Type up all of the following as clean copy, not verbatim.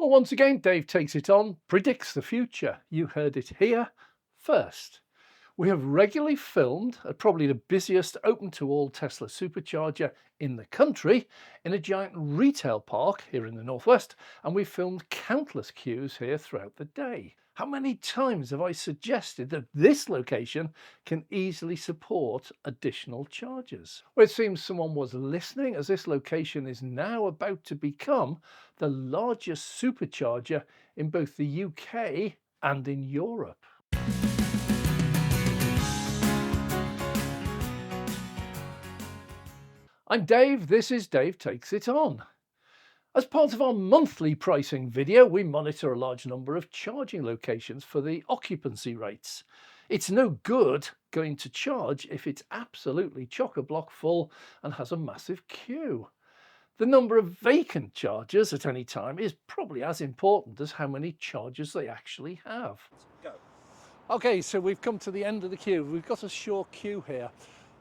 Well, once again, Dave Takes It On predicts the future. You heard it here first. We have regularly filmed at probably the busiest open-to-all Tesla Supercharger in the country in a giant retail park here in the Northwest, and we've filmed countless queues here throughout the day. How many times have I suggested that this location can easily support additional chargers? Well, it seems someone was listening, as this location is now about to become the largest supercharger in both the UK and in Europe. I'm Dave, this is Dave Takes It On. As part of our monthly pricing video, we monitor a large number of charging locations for the occupancy rates. It's no good going to charge if it's absolutely chock-a-block full and has a massive queue. The number of vacant chargers at any time is probably as important as how many chargers they actually have. Go. Okay, so we've come to the end of the queue. We've got a short queue here.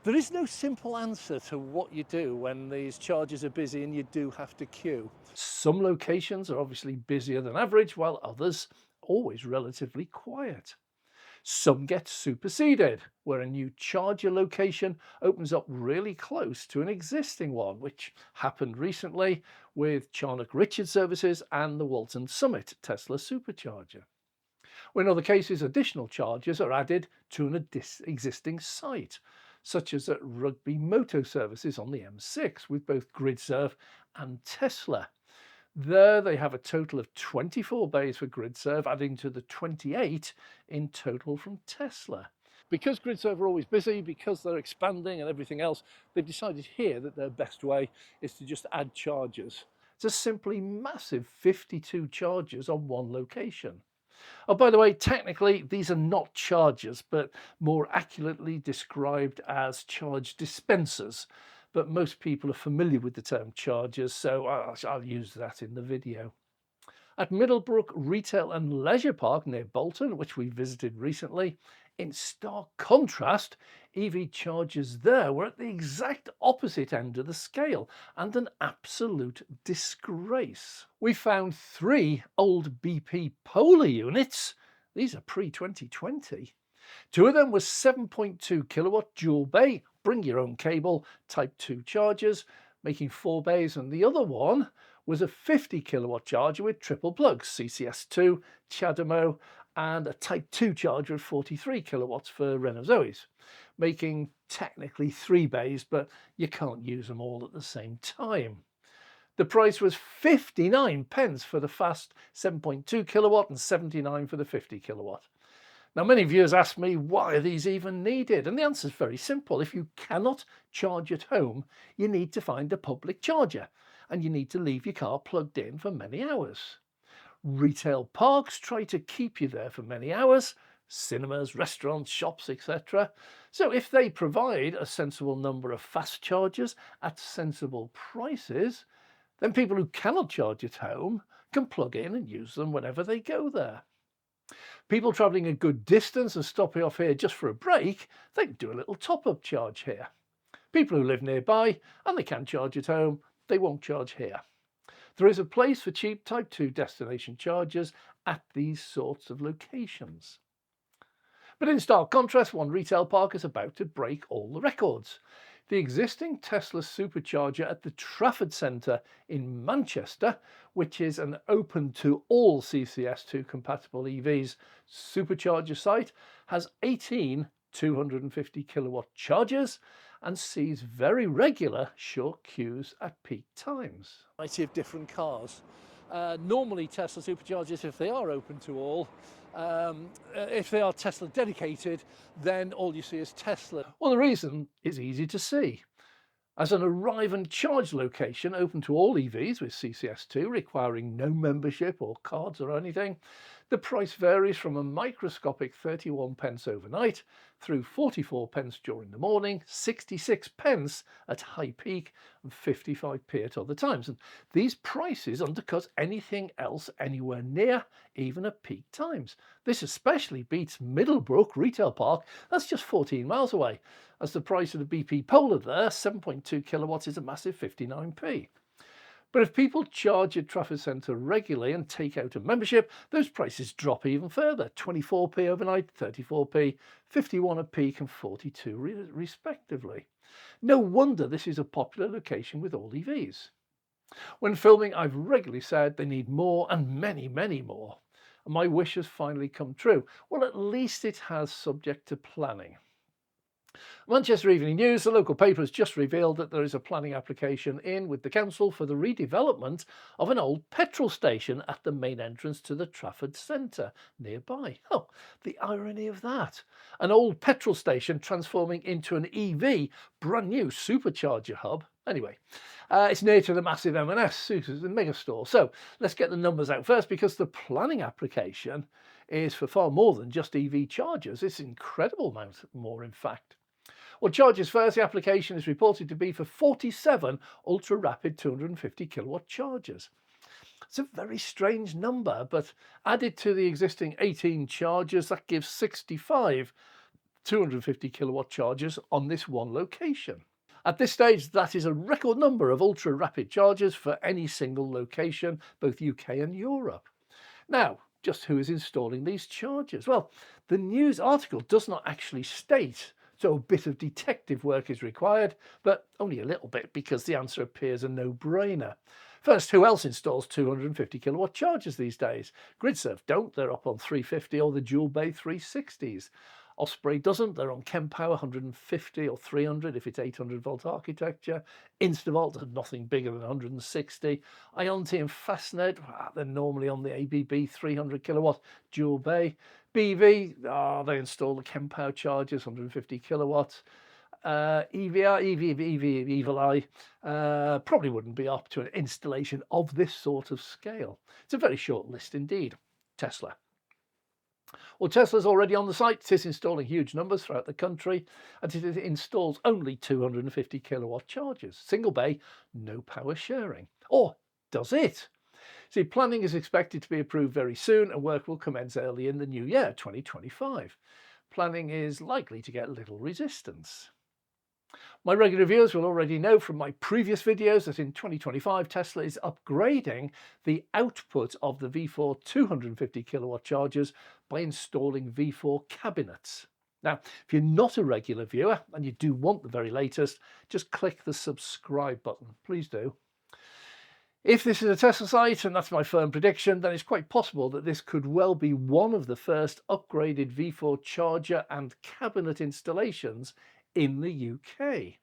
There is no simple answer to what you do when these chargers are busy and you do have to queue. Some locations are obviously busier than average, while others always relatively quiet. Some get superseded, where a new charger location opens up really close to an existing one, which happened recently with Charnock Richard Services and the Walton Summit Tesla Supercharger. In other cases, additional chargers are added to an existing site, such as at Rugby Moto Services on the M6 with both GridServe and Tesla. There they have a total of 24 bays for GridServe, adding to the 28 in total from Tesla. Because GridServe are always busy, because they're expanding and everything else, they've decided here that their best way is to just add chargers. It's a simply massive 52 chargers on one location. Oh, by the way, technically, these are not chargers, but more accurately described as charge dispensers. But most people are familiar with the term chargers, so I'll use that in the video. At Middlebrook Retail and Leisure Park near Bolton, which we visited recently, in stark contrast, EV chargers there were at the exact opposite end of the scale and an absolute disgrace. We found 3 old BP Polar units. These are pre-2020. 2 of them were 7.2 kilowatt dual bay, bring your own cable, type 2 chargers, making 4 bays, and the other one was a 50 kilowatt charger with triple plugs, CCS2, CHAdeMO, and a type 2 charger of 43 kilowatts for Renault Zoes, making technically 3 bays, but you can't use them all at the same time. The price was 59 pence for the fast 7.2 kilowatt and 79 for the 50 kilowatt. Now, many viewers ask me, why are these even needed? And the answer is very simple. If you cannot charge at home, you need to find a public charger, and you need to leave your car plugged in for many hours. Retail parks try to keep you there for many hours, cinemas, restaurants, shops, etc. So if they provide a sensible number of fast chargers at sensible prices, then people who cannot charge at home can plug in and use them whenever they go there. People travelling a good distance and stopping off here just for a break, they can do a little top-up charge here. People who live nearby and they can charge at home, they won't charge here. There is a place for cheap Type 2 destination chargers at these sorts of locations. But in stark contrast, one retail park is about to break all the records. The existing Tesla Supercharger at the Trafford Centre in Manchester, which is an open to all CCS2 compatible EVs supercharger site, has 18 250 kilowatt chargers and sees very regular short queues at peak times. Variety of different cars. Normally Tesla Superchargers, if they are open to all, if they are Tesla dedicated, then all you see is Tesla. Well, the reason is easy to see. As an arrive and charge location open to all EVs with CCS2 requiring no membership or cards or anything, the price varies from a microscopic 31 pence overnight through 44 pence during the morning, 66 pence at high peak and 55p at other times. And these prices undercut anything else anywhere near, even at peak times. This especially beats Middlebrook Retail Park, that's just 14 miles away, as the price of the BP Polar there, 7.2 kilowatts, is a massive 59p. But if people charge at Trafford Centre regularly and take out a membership, those prices drop even further, 24p overnight, 34p, 51 at peak and 42 respectively. No wonder this is a popular location with all EVs. When filming, I've regularly said they need more and many, many more. And my wish has finally come true. Well, at least it has, subject to planning. Manchester Evening News, the local paper, has just revealed that there is a planning application in with the council for the redevelopment of an old petrol station at the main entrance to the Trafford Centre nearby. Oh, the irony of that. An old petrol station transforming into an EV, brand new supercharger hub. Anyway, it's near to the massive M&S, the mega store. So let's get the numbers out first, because the planning application is for far more than just EV chargers. It's an incredible amount more, in fact. Well, chargers first, the application is reported to be for 47 ultra-rapid 250 kilowatt chargers. It's a very strange number, but added to the existing 18 chargers, that gives 65 250 kilowatt chargers on this one location. At this stage, that is a record number of ultra-rapid chargers for any single location, both UK and Europe. Now, just who is installing these chargers? Well, the news article does not actually state, so a bit of detective work is required, but only a little bit, because the answer appears a no-brainer. First, who else installs 250 kilowatt chargers these days? GridServe don't, they're up on 350 or the dual bay 360s. Osprey doesn't, they're on Kempower 150 or 300 if it's 800 volt architecture. Instavolt has nothing bigger than 160. Ionity and Fastnet, they're normally on the ABB 300 kilowatt dual bay. BV, they install the Kempower chargers, 150 kilowatts. Evil Eye probably wouldn't be up to an installation of this sort of scale. It's a very short list indeed. Tesla. Well, Tesla's already on the site. It is installing huge numbers throughout the country, and it installs only 250 kilowatt chargers. Single bay, no power sharing. Or does it? See, planning is expected to be approved very soon, and work will commence early in the new year, 2025. Planning is likely to get little resistance. My regular viewers will already know from my previous videos that in 2025 Tesla is upgrading the output of the V4 250 kilowatt chargers by installing V4 cabinets. Now, if you're not a regular viewer and you do want the very latest, just click the subscribe button. Please do. If this is a Tesla site, and that's my firm prediction, then it's quite possible that this could well be one of the first upgraded V4 charger and cabinet installations in the UK.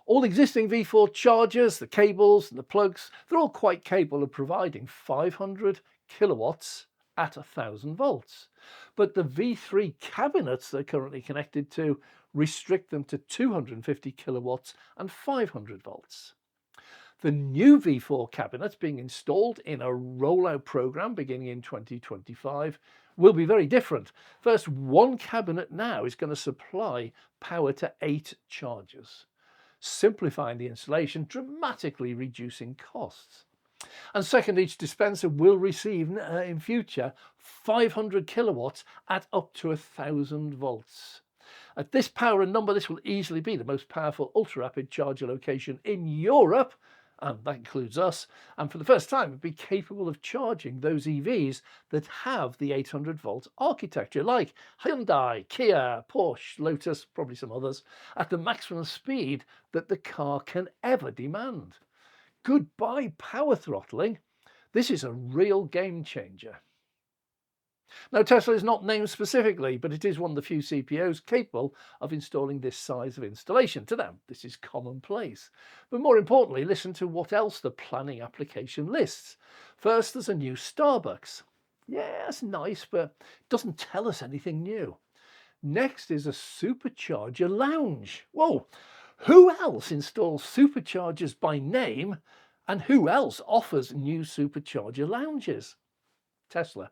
All existing V4 chargers, the cables and the plugs, they're all quite capable of providing 500 kilowatts at 1000 volts. But the V3 cabinets they're currently connected to restrict them to 250 kilowatts and 500 volts. The new V4 cabinets being installed in a rollout program beginning in 2025 will be very different. First, one cabinet now is going to supply power to 8 chargers, simplifying the installation, dramatically reducing costs. And second, each dispenser will receive in future 500 kilowatts at up to 1000 volts. At this power and number, this will easily be the most powerful ultra-rapid charger location in Europe, and that includes us, and for the first time it'd be capable of charging those EVs that have the 800 volt architecture, like Hyundai, Kia, Porsche, Lotus, probably some others, at the maximum speed that the car can ever demand. Goodbye power throttling. This is a real game changer. Now, Tesla is not named specifically, but it is one of the few CPOs capable of installing this size of installation. To them, this is commonplace. But more importantly, listen to what else the planning application lists. First, there's a new Starbucks. Yeah, it's nice, but it doesn't tell us anything new. Next is a supercharger lounge. Whoa, who else installs superchargers by name, and who else offers new supercharger lounges? Tesla.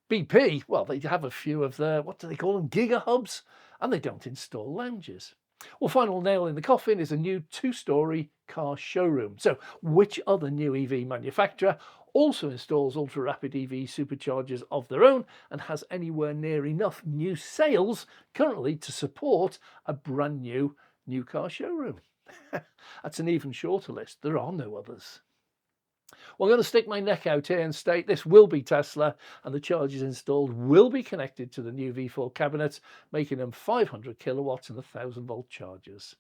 BP, well, they have a few of their, what do they call them, giga hubs, and they don't install lounges. Well, final nail in the coffin is a new 2-story car showroom. So which other new EV manufacturer also installs ultra-rapid EV superchargers of their own and has anywhere near enough new sales currently to support a brand new car showroom? That's an even shorter list. There are no others. Well, I'm going to stick my neck out here and state this will be Tesla, and the chargers installed will be connected to the new V4 cabinets, making them 500 kilowatts and 1,000-volt chargers.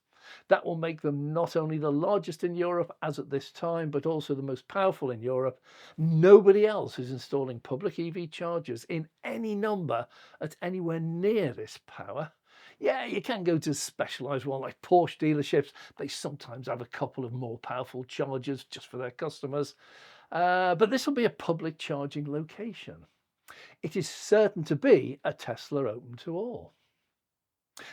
That will make them not only the largest in Europe as at this time, but also the most powerful in Europe. Nobody else is installing public EV chargers in any number at anywhere near this power. Yeah, you can go to specialised one like Porsche dealerships. They sometimes have a couple of more powerful chargers just for their customers. But this will be a public charging location. It is certain to be a Tesla open to all.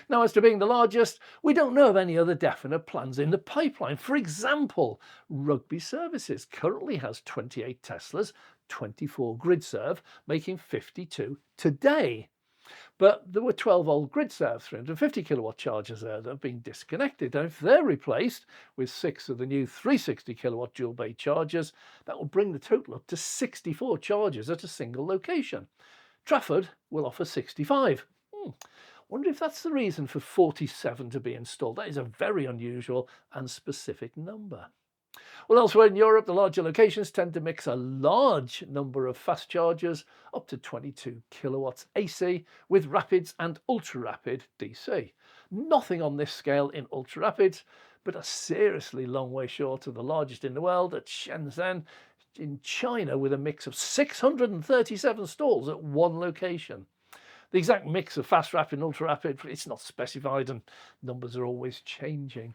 Now, as to being the largest, we don't know of any other definite plans in the pipeline. For example, Rugby Services currently has 28 Teslas, 24 GridServe, making 52 today. But there were 12 old GridServe 350 kilowatt chargers there that have been disconnected. And if they're replaced with 6 of the new 360 kilowatt dual bay chargers, that will bring the total up to 64 chargers at a single location. Trafford will offer 65. Wonder if that's the reason for 47 to be installed. That is a very unusual and specific number. Well, elsewhere in Europe, the larger locations tend to mix a large number of fast chargers, up to 22 kilowatts AC, with rapids and ultra-rapid DC. Nothing on this scale in ultra-rapids, but a seriously long way short of the largest in the world at Shenzhen in China, with a mix of 637 stalls at one location. The exact mix of fast rapid and ultra rapid, it's not specified, and numbers are always changing.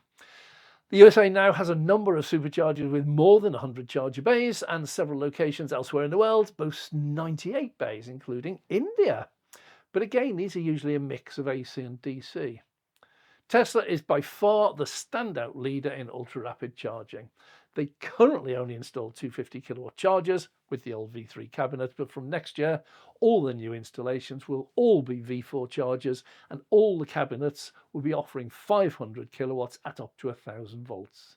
The USA now has a number of superchargers with more than 100 charger bays, and several locations elsewhere in the world boast 98 bays, including India. But again, these are usually a mix of AC and DC. Tesla is by far the standout leader in ultra-rapid charging. They currently only install 250 kilowatt chargers with the old V3 cabinets, but from next year, all the new installations will all be V4 chargers, and all the cabinets will be offering 500 kilowatts at up to 1,000 volts.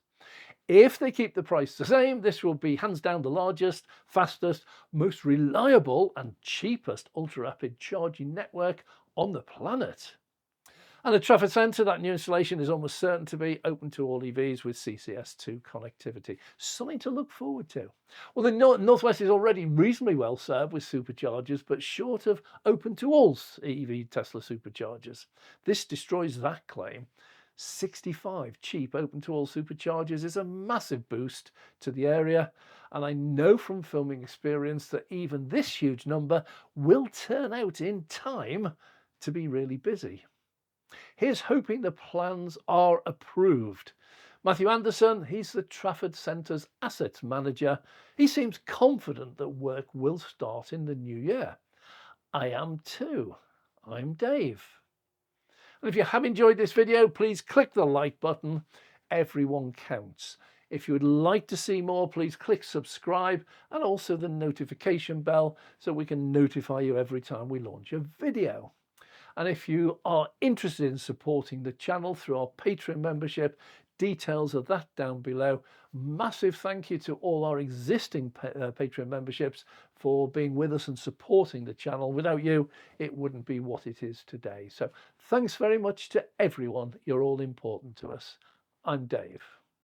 If they keep the price the same, this will be hands down the largest, fastest, most reliable and cheapest ultra-rapid charging network on the planet. And at Trafford Centre, that new installation is almost certain to be open to all EVs with CCS2 connectivity. Something to look forward to. Well, the Northwest is already reasonably well served with superchargers, but short of open to all EV Tesla superchargers. This destroys that claim. 65 cheap open to all superchargers is a massive boost to the area, and I know from filming experience that even this huge number will turn out in time to be really busy. Here's hoping the plans are approved. Matthew Anderson, he's the Trafford Centre's assets manager. He seems confident that work will start in the new year. I am too. I'm Dave. And if you have enjoyed this video, please click the like button. Everyone counts. If you would like to see more, please click subscribe and also the notification bell so we can notify you every time we launch a video. And if you are interested in supporting the channel through our Patreon membership, details of that down below. Massive thank you to all our existing Patreon memberships for being with us and supporting the channel. Without you, it wouldn't be what it is today. So thanks very much to everyone. You're all important to us. I'm Dave.